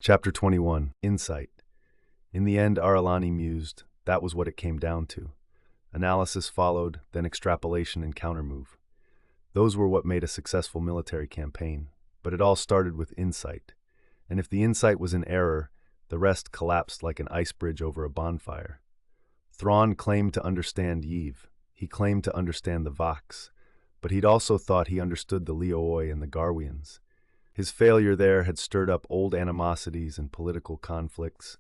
Chapter 21, Insight. In the end, Aralani mused, that was what it came down to. Analysis followed, then extrapolation and countermove. Those were what made a successful military campaign, but it all started with insight. And if the insight was in error, the rest collapsed like an ice bridge over a bonfire. Thrawn claimed to understand Yve. He claimed to understand the Vax, but he'd also thought he understood the Leoi and the Garwians. His failure there had stirred up old animosities and political conflicts,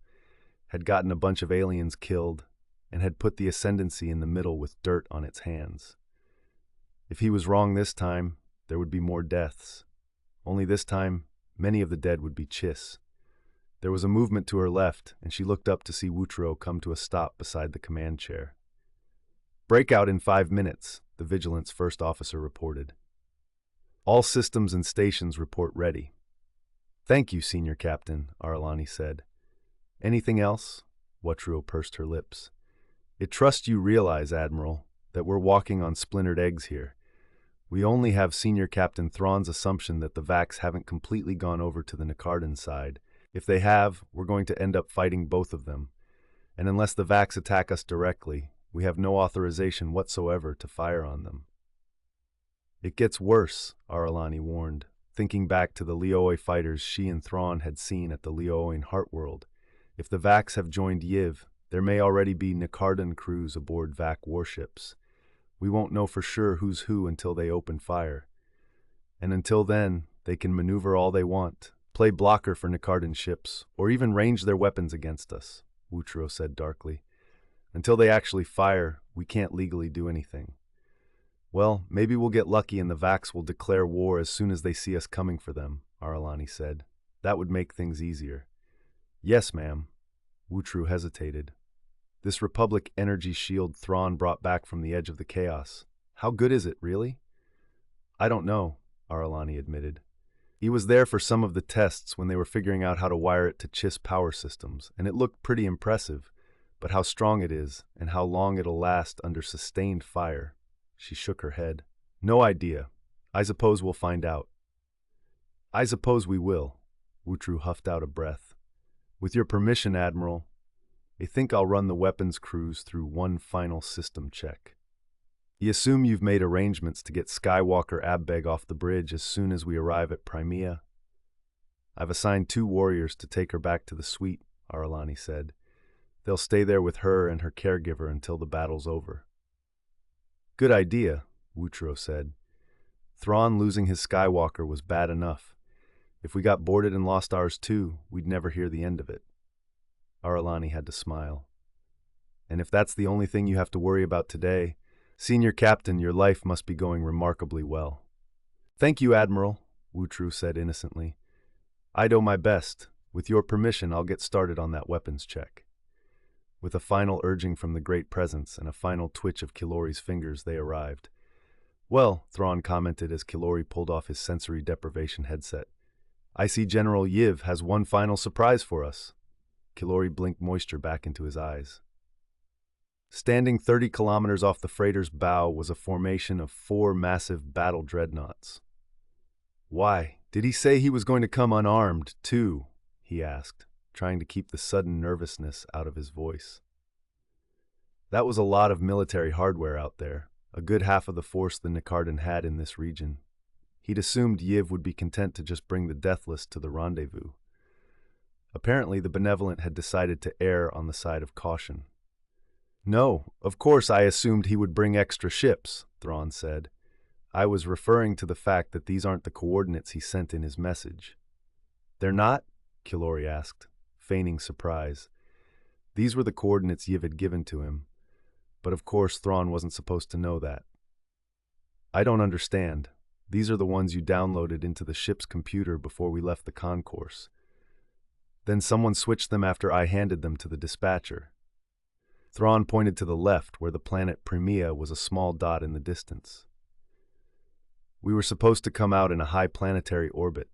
had gotten a bunch of aliens killed, and had put the Ascendancy in the middle with dirt on its hands. If he was wrong this time, there would be more deaths. Only this time, many of the dead would be Chiss. There was a movement to her left, and she looked up to see Wutro come to a stop beside the command chair. "Breakout in 5 minutes," the Vigilance first officer reported. "All systems and stations report ready." "Thank you, Senior Captain," Aralani said. "Anything else?" Wutro pursed her lips. "It trusts you realize, Admiral, that we're walking on splintered eggs here. We only have Senior Captain Thrawn's assumption that the Vax haven't completely gone over to the Nicardan side. If they have, we're going to end up fighting both of them. And unless the Vax attack us directly, we have no authorization whatsoever to fire on them." "It gets worse," Aralani warned, thinking back to the Leoi fighters she and Thrawn had seen at the Leoian Heartworld. If the Vax have joined Yve, there may already be Nicardan crews aboard Vac warships. We won't know for sure who's who until they open fire. And until then, they can maneuver all they want, play blocker for Nicardan ships, or even range their weapons against us, Wutro said darkly. Until they actually fire, we can't legally do anything. "Well, maybe we'll get lucky and the Vax will declare war as soon as they see us coming for them," Aralani said. "That would make things easier." "Yes, ma'am." Wutro hesitated. "This Republic energy shield Thrawn brought back from the edge of the chaos. How good is it, really?" "I don't know," Aralani admitted. "He was there for some of the tests when they were figuring out how to wire it to Chiss power systems, and it looked pretty impressive. But how strong it is, and how long it'll last under sustained fire." She shook her head. "No idea. I suppose we'll find out." "I suppose we will," Wutro huffed out a breath. "With your permission, Admiral, I think I'll run the weapons crews through one final system check. I assume you've made arrangements to get Skywalker Abbeg off the bridge as soon as we arrive at Crimea?" "I've assigned 2 warriors to take her back to the suite," Aralani said. "They'll stay there with her and her caregiver until the battle's over." "Good idea," Wutro said. "Thrawn losing his Skywalker was bad enough. If we got boarded and lost ours too, we'd never hear the end of it." Aralani had to smile. "And if that's the only thing you have to worry about today, Senior Captain, your life must be going remarkably well." "Thank you, Admiral," Wutro said innocently. "I'd do my best. With your permission, I'll get started on that weapons check." With a final urging from the Great Presence and a final twitch of Kilori's fingers, they arrived. "Well," Thrawn commented as Kilori pulled off his sensory deprivation headset, "I see General Yve has one final surprise for us." Kilori blinked moisture back into his eyes. Standing 30 kilometers off the freighter's bow was a formation of 4 massive battle dreadnoughts. "Why, did he say he was going to come unarmed, too?" he asked, trying to keep the sudden nervousness out of his voice. That was a lot of military hardware out there, a good half of the force the Nicardan had in this region. He'd assumed Yve would be content to just bring the Deathless to the rendezvous. Apparently, the Benevolent had decided to err on the side of caution. "No, of course I assumed he would bring extra ships," Thrawn said. "I was referring to the fact that these aren't the coordinates he sent in his message." "They're not?" Kilori asked, feigning surprise. These were the coordinates Yve had given to him, but of course Thrawn wasn't supposed to know that. "I don't understand. These are the ones you downloaded into the ship's computer before we left the concourse. Then someone switched them after I handed them to the dispatcher." Thrawn pointed to the left, where the planet Primia was a small dot in the distance. "We were supposed to come out in a high planetary orbit.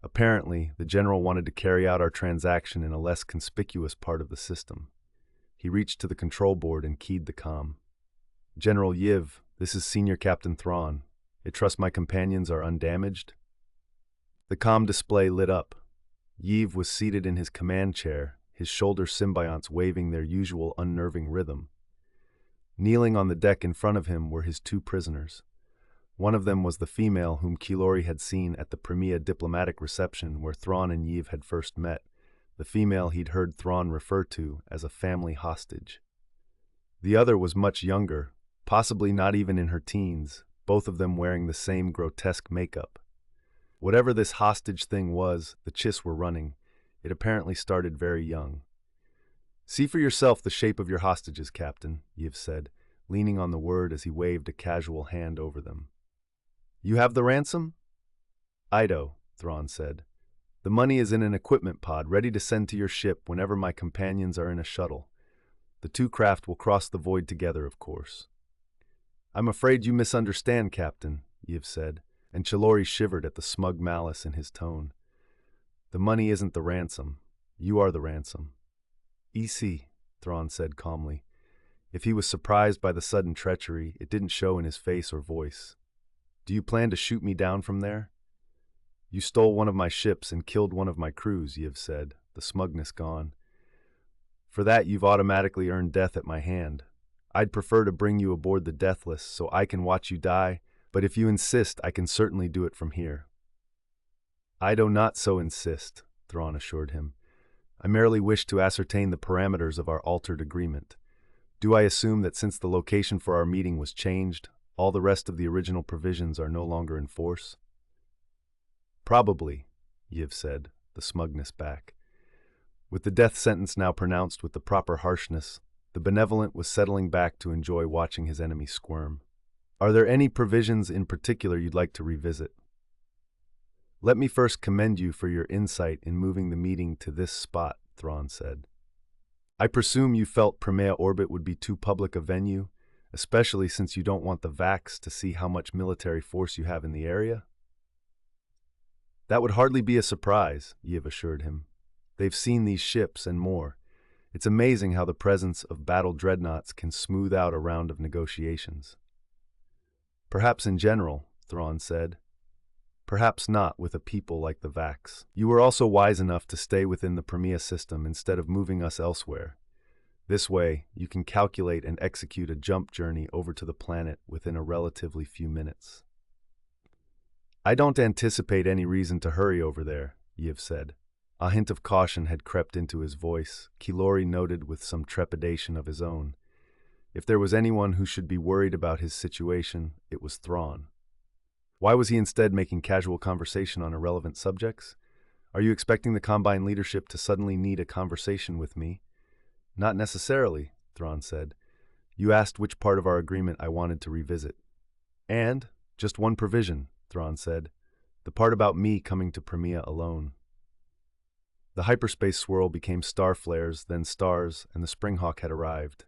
Apparently, the General wanted to carry out our transaction in a less conspicuous part of the system." He reached to the control board and keyed the comm. "General Yve, this is Senior Captain Thrawn. I trust my companions are undamaged?" The comm display lit up. Yves was seated in his command chair, his shoulder symbionts waving their usual unnerving rhythm. Kneeling on the deck in front of him were his two prisoners. One of them was the female whom Kilori had seen at the Premier diplomatic reception where Thrawn and Yves had first met, the female he'd heard Thrawn refer to as a family hostage. The other was much younger, possibly not even in her teens, both of them wearing the same grotesque makeup. Whatever this hostage thing was, the Chiss were running. It apparently started very young. "See for yourself the shape of your hostages, Captain," Yves said, leaning on the word as he waved a casual hand over them. "You have the ransom?" "Ido," Thrawn said. "The money is in an equipment pod ready to send to your ship whenever my companions are in a shuttle. The two craft will cross the void together, of course." "I'm afraid you misunderstand, Captain," Yves said, and Chilori shivered at the smug malice in his tone. "The money isn't the ransom. You are the ransom." "EC," Thrawn said calmly. If he was surprised by the sudden treachery, it didn't show in his face or voice. "Do you plan to shoot me down from there?" "You stole one of my ships and killed one of my crews," Yves said, the smugness gone. "For that you've automatically earned death at my hand. I'd prefer to bring you aboard the Deathless so I can watch you die, but if you insist, I can certainly do it from here." "I do not so insist," Thrawn assured him. "I merely wish to ascertain the parameters of our altered agreement. Do I assume that since the location for our meeting was changed, all the rest of the original provisions are no longer in force?" "Probably," Yves said, the smugness back. With the death sentence now pronounced with the proper harshness, the benevolent was settling back to enjoy watching his enemy squirm. "Are there any provisions in particular you'd like to revisit?" "Let me first commend you for your insight in moving the meeting to this spot," Thrawn said. "I presume you felt Premier Orbit would be too public a venue, especially since you don't want the Vax to see how much military force you have in the area?" "That would hardly be a surprise," Yves assured him. "They've seen these ships and more. It's amazing how the presence of battle dreadnoughts can smooth out a round of negotiations." "Perhaps in general," Thrawn said. "Perhaps not with a people like the Vax. You were also wise enough to stay within the Premier system instead of moving us elsewhere. This way, you can calculate and execute a jump journey over to the planet within a relatively few minutes." "I don't anticipate any reason to hurry over there," Yves said. A hint of caution had crept into his voice, Kilori noted with some trepidation of his own. If there was anyone who should be worried about his situation, it was Thrawn. Why was he instead making casual conversation on irrelevant subjects? "Are you expecting the Combine leadership to suddenly need a conversation with me?" "Not necessarily," Thrawn said. "You asked which part of our agreement I wanted to revisit." "And just one provision," Thrawn said. "The part about me coming to Premier alone." The hyperspace swirl became star flares, then stars, and the Springhawk had arrived.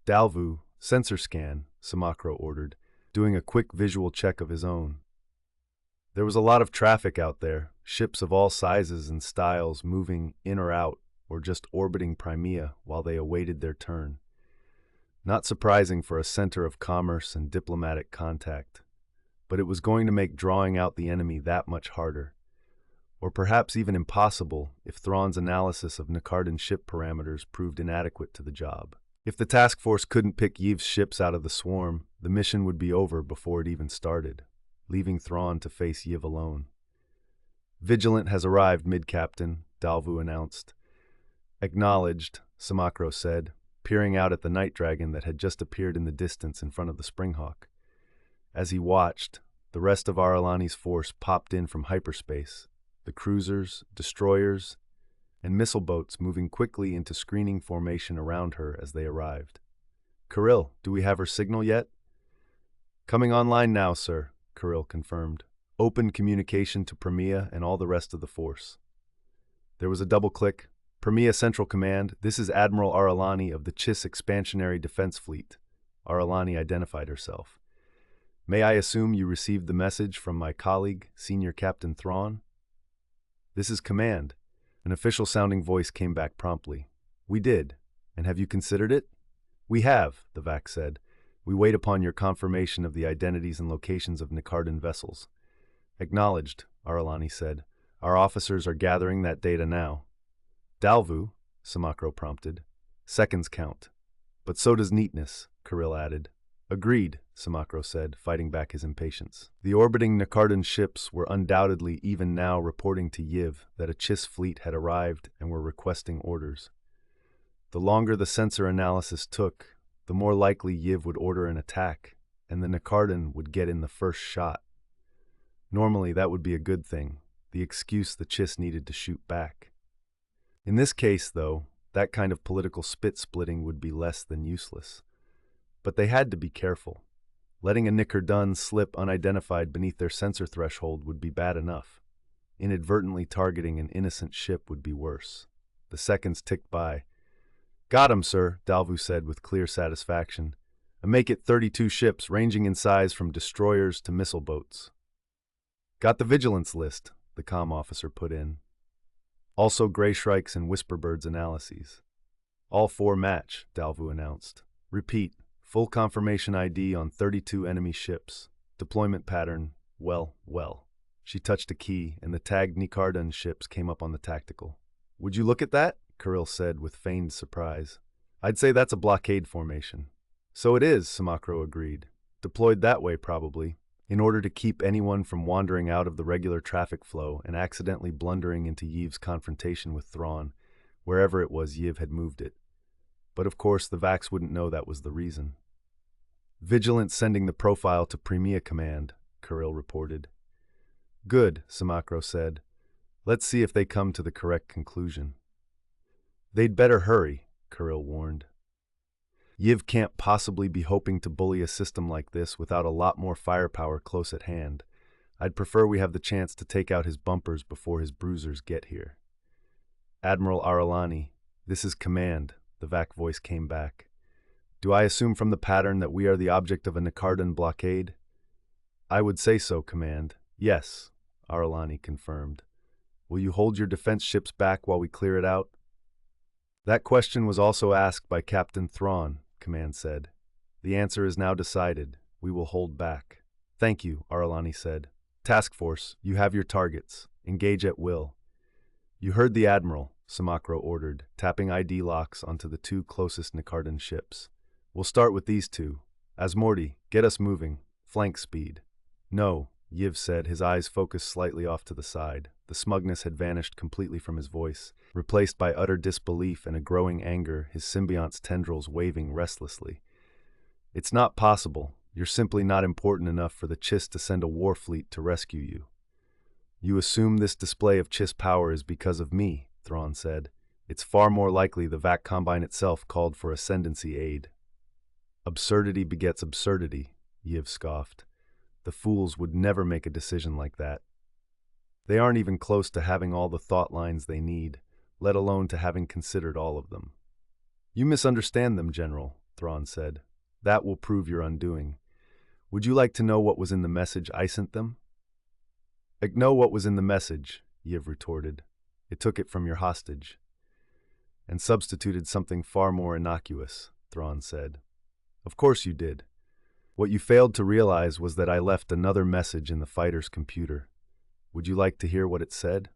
"Dalvu, sensor scan," Samacro ordered, doing a quick visual check of his own. There was a lot of traffic out there, ships of all sizes and styles moving in or out, or just orbiting Crimea while they awaited their turn. Not surprising for a center of commerce and diplomatic contact, but it was going to make drawing out the enemy that much harder. Or perhaps even impossible if Thrawn's analysis of Nakardan ship parameters proved inadequate to the job. If the task force couldn't pick Yves' ships out of the swarm, the mission would be over before it even started, leaving Thrawn to face Yves alone. "Vigilant has arrived, Mid-Captain," Dalvu announced. "Acknowledged," Samacro said, peering out at the night dragon that had just appeared in the distance in front of the Springhawk. As he watched, the rest of Aralani's force popped in from hyperspace, the cruisers, destroyers, and missile boats moving quickly into screening formation around her as they arrived. "Kirill, do we have her signal yet?" "Coming online now, sir," Kirill confirmed. "Open communication to Premier and all the rest of the force." There was a double click. "Premier Central Command, this is Admiral Aralani of the Chiss Expansionary Defense Fleet." Aralani identified herself. "May I assume you received the message from my colleague, Senior Captain Thrawn?" "This is Command." An official-sounding voice came back promptly. "We did. And have you considered it?" "We have," the Vax said. "We wait upon your confirmation of the identities and locations of Nakardan vessels." "Acknowledged," Aralani said. Our officers are gathering that data now. Dalvu, Samakro prompted. Seconds count. But so does neatness, Kirill added. Agreed, Samakro said, fighting back his impatience. The orbiting Nakardan ships were undoubtedly even now reporting to Yiv that a Chiss fleet had arrived and were requesting orders. The longer the sensor analysis took, the more likely Yiv would order an attack, and the Nakardan would get in the first shot. Normally, that would be a good thing, the excuse the Chiss needed to shoot back. In this case, though, that kind of political spit-splitting would be less than useless. But they had to be careful. Letting a Nikardun slip unidentified beneath their sensor threshold would be bad enough. Inadvertently targeting an innocent ship would be worse. The seconds ticked by. Got him, sir, Dalvu said with clear satisfaction. And make it 32 ships ranging in size from destroyers to missile boats. Got the vigilance list, the comm officer put in. Also Grey Shrikes and Whisperbird's analyses. All 4 match, Dalvu announced. Repeat, full confirmation ID on 32 enemy ships. Deployment pattern, well. She touched a key, and the tagged Nikardan ships came up on the tactical. Would you look at that? Kirill said with feigned surprise. I'd say that's a blockade formation. So it is, Samakro agreed. Deployed that way, probably, in order to keep anyone from wandering out of the regular traffic flow and accidentally blundering into Yiv's confrontation with Thrawn, wherever it was Yiv had moved it. But of course, the Vax wouldn't know that was the reason. Vigilant sending the profile to Premia Command, Kirill reported. Good, Samakro said. Let's see if they come to the correct conclusion. They'd better hurry, Kirill warned. Yiv can't possibly be hoping to bully a system like this without a lot more firepower close at hand. I'd prefer we have the chance to take out his bumpers before his bruisers get here. Admiral Aralani, this is Command, the Vac voice came back. Do I assume from the pattern that we are the object of a Nikardan blockade? I would say so, Command. Yes, Aralani confirmed. Will you hold your defense ships back while we clear it out? That question was also asked by Captain Thrawn, Command said. The answer is now decided. We will hold back. Thank you, Aralani said. Task Force, you have your targets. Engage at will. You heard the Admiral, Samakro ordered, tapping ID locks onto the 2 closest Nikardan ships. We'll start with these 2. Asmorty, get us moving. Flank speed. No, Yiv said, his eyes focused slightly off to the side. The smugness had vanished completely from his voice, replaced by utter disbelief and a growing anger, his symbiont's tendrils waving restlessly. It's not possible. You're simply not important enough for the Chiss to send a war fleet to rescue you. You assume this display of Chiss power is because of me, Thrawn said. It's far more likely the Vac Combine itself called for Ascendancy aid. Absurdity begets absurdity, Yiv scoffed. The fools would never make a decision like that. They aren't even close to having all the thought lines they need, let alone to having considered all of them. You misunderstand them, General, Thrawn said. That will prove your undoing. Would you like to know what was in the message I sent them? I know what was in the message, Yiv retorted. It took it from your hostage. And substituted something far more innocuous, Thrawn said. Of course you did. What you failed to realize was that I left another message in the fighter's computer. Would you like to hear what it said?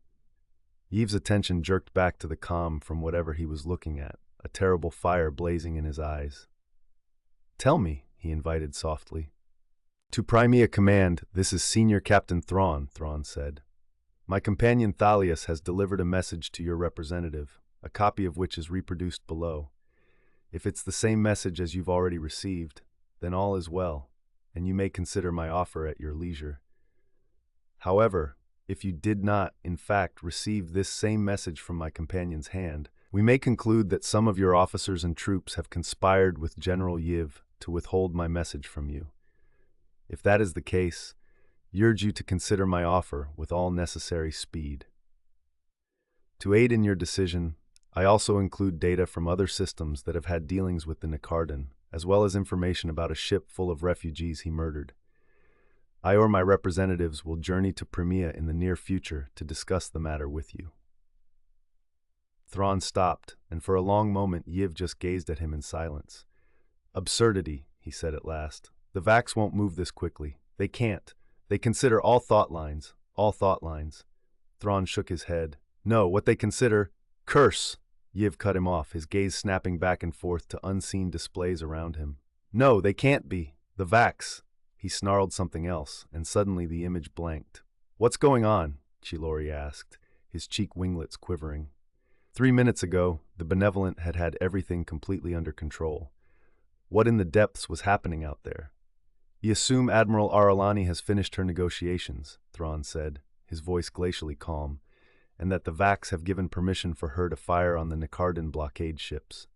Yiv's attention jerked back to the comm from whatever he was looking at, a terrible fire blazing in his eyes. Tell me, he invited softly. To Primea Command, this is Senior Captain Thrawn, Thrawn said. My companion Thalius has delivered a message to your representative, a copy of which is reproduced below. If it's the same message as you've already received, then all is well, and you may consider my offer at your leisure. However, if you did not, in fact, receive this same message from my companion's hand, we may conclude that some of your officers and troops have conspired with General Yiv to withhold my message from you. If that is the case, I urge you to consider my offer with all necessary speed. To aid in your decision, I also include data from other systems that have had dealings with the Nikardan, as well as information about a ship full of refugees he murdered. I or my representatives will journey to Premia in the near future to discuss the matter with you. Thrawn stopped, and for a long moment Yiv just gazed at him in silence. Absurdity, he said at last. The Vax won't move this quickly. They can't. They consider all thought lines. Thrawn shook his head. No, what they consider curse. Yiv cut him off, his gaze snapping back and forth to unseen displays around him. No, they can't be. The Vax. He snarled something else, and suddenly the image blanked. What's going on? Chilori asked, his cheek winglets quivering. 3 minutes ago, the Benevolent had had everything completely under control. What in the depths was happening out there? You assume Admiral Aralani has finished her negotiations, Thrawn said, his voice glacially calm, and that the Vax have given permission for her to fire on the Nikardan blockade ships.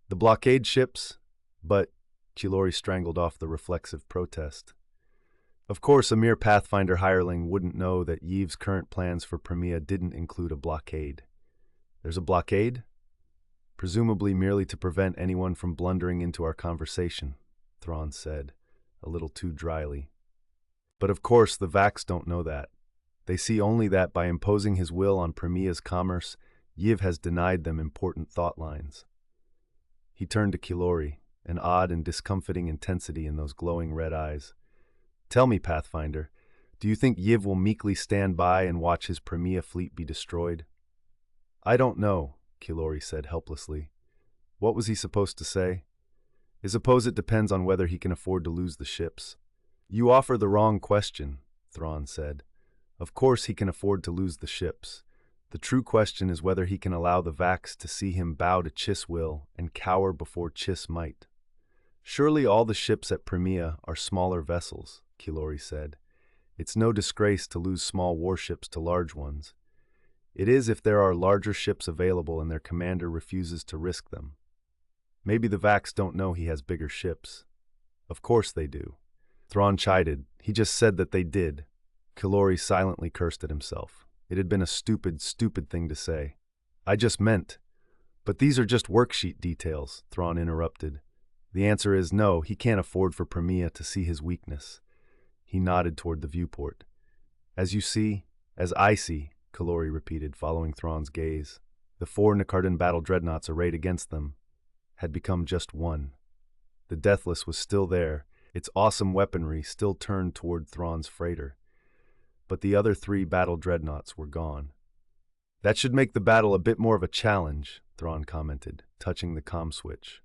The blockade ships? But Chilori strangled off the reflexive protest. Of course, a mere Pathfinder hireling wouldn't know that Yve's current plans for Premia didn't include a blockade. There's a blockade? Presumably merely to prevent anyone from blundering into our conversation, Thrawn said, a little too dryly. But of course, the Vax don't know that. They see only that by imposing his will on Premia's commerce, Yiv has denied them important thought lines. He turned to Chilori, an odd and discomfiting intensity in those glowing red eyes. Tell me, Pathfinder, do you think Yiv will meekly stand by and watch his Premia fleet be destroyed? I don't know, Chilori said helplessly. What was he supposed to say? I suppose it depends on whether he can afford to lose the ships. You offer the wrong question, Thrawn said. Of course he can afford to lose the ships. The true question is whether he can allow the Vax to see him bow to Chiss' will and cower before Chiss' might. Surely all the ships at Premia are smaller vessels, Chilori said. It's no disgrace to lose small warships to large ones. It is if there are larger ships available and their commander refuses to risk them. Maybe the Vax don't know he has bigger ships. Of course they do. Thrawn chided. He just said that they did. Chilori silently cursed at himself. It had been a stupid, stupid thing to say. I just meant. But these are just worksheet details, Thrawn interrupted. The answer is no, he can't afford for Premia to see his weakness. He nodded toward the viewport. As you see, as I see, Chilori repeated, following Thrawn's gaze. The 4 Nikardan battle dreadnoughts arrayed against them had become just one. The Deathless was still there, its awesome weaponry still turned toward Thrawn's freighter. But the other 3 battle dreadnoughts were gone. That should make the battle a bit more of a challenge, Thrawn commented, touching the comm switch.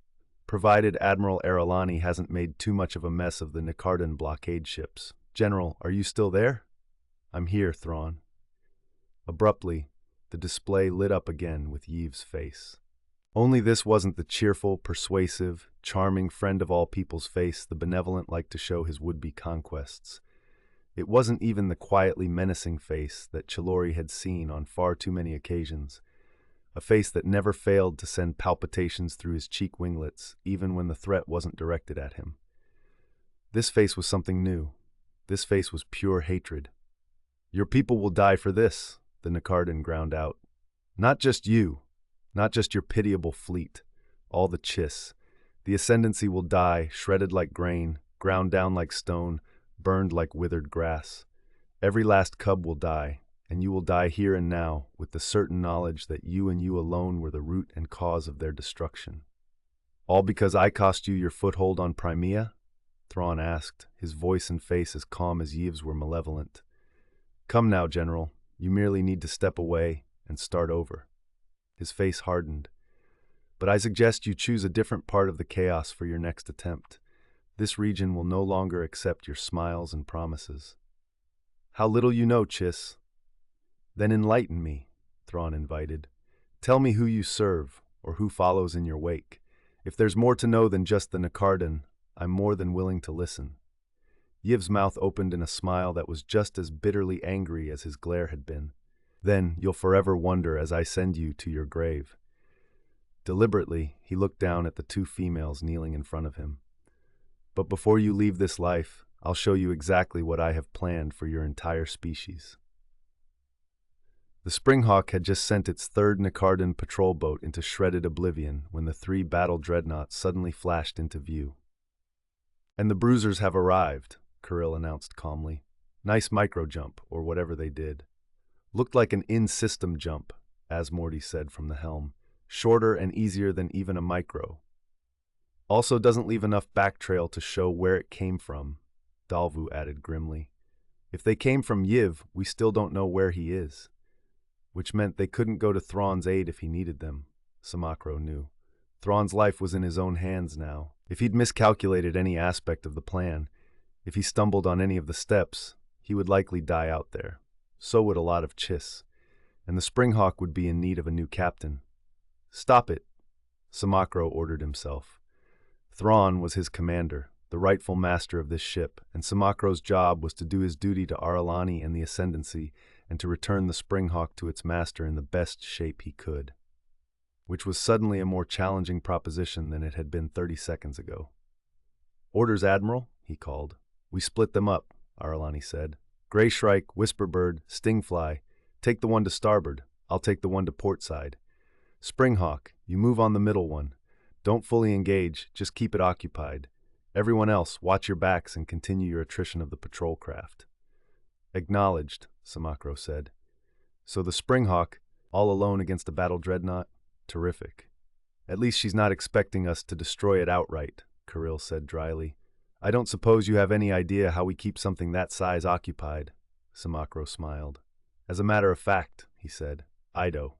Provided Admiral Aralani hasn't made too much of a mess of the Nikardan blockade ships. General, are you still there? I'm here, Thrawn. Abruptly, the display lit up again with Yve's face. Only this wasn't the cheerful, persuasive, charming friend of all people's face the Benevolent liked to show his would-be conquests. It wasn't even the quietly menacing face that Chilori had seen on far too many occasions, a face that never failed to send palpitations through his cheek winglets, even when the threat wasn't directed at him. This face was something new. This face was pure hatred. Your people will die for this, the Nikardan ground out. Not just you, not just your pitiable fleet, all the Chiss. The Ascendancy will die, shredded like grain, ground down like stone, burned like withered grass. Every last cub will die, and you will die here and now with the certain knowledge that you and you alone were the root and cause of their destruction. All because I cost you your foothold on Crimea? Thrawn asked, his voice and face as calm as Yve's were malevolent. Come now, General. You merely need to step away and start over. His face hardened. But I suggest you choose a different part of the chaos for your next attempt. This region will no longer accept your smiles and promises. How little you know, Chiss. Then enlighten me, Thrawn invited. Tell me who you serve, or who follows in your wake. If there's more to know than just the Nikardan, I'm more than willing to listen. Yve's mouth opened in a smile that was just as bitterly angry as his glare had been. Then you'll forever wonder as I send you to your grave. Deliberately, he looked down at the 2 females kneeling in front of him. But before you leave this life, I'll show you exactly what I have planned for your entire species. The Springhawk had just sent its 3rd Nikardan patrol boat into shredded oblivion when the 3 battle dreadnoughts suddenly flashed into view. And the bruisers have arrived, Kirill announced calmly. Nice micro-jump, or whatever they did. Looked like an in-system jump, Asmorty said from the helm. Shorter and easier than even a micro. Also doesn't leave enough back trail to show where it came from, Dalvu added grimly. If they came from Yiv, we still don't know where he is. which meant they couldn't go to Thrawn's aid if he needed them, Samakro knew. Thrawn's life was in his own hands now. If he'd miscalculated any aspect of the plan, if he stumbled on any of the steps, he would likely die out there. So would a lot of Chiss, and the Springhawk would be in need of a new captain. "Stop it," Samakro ordered himself. Thrawn was his commander, the rightful master of this ship, and Samakro's job was to do his duty to Aralani and the Ascendancy and to return the Springhawk to its master in the best shape he could. Which was suddenly a more challenging proposition than it had been 30 seconds ago. "Orders, Admiral," he called. "We split them up," Aralani said. "Grey Shrike, Whisperbird, Stingfly, take the one to starboard. I'll take the one to port side. Springhawk, you move on the middle one. Don't fully engage, just keep it occupied. Everyone else, watch your backs and continue your attrition of the patrol craft." "Acknowledged," Samakro said. "So the Springhawk, all alone against a battle dreadnought? Terrific. At least she's not expecting us to destroy it outright," Kirill said dryly. "I don't suppose you have any idea how we keep something that size occupied," Samakro smiled. "As a matter of fact," he said, "I do."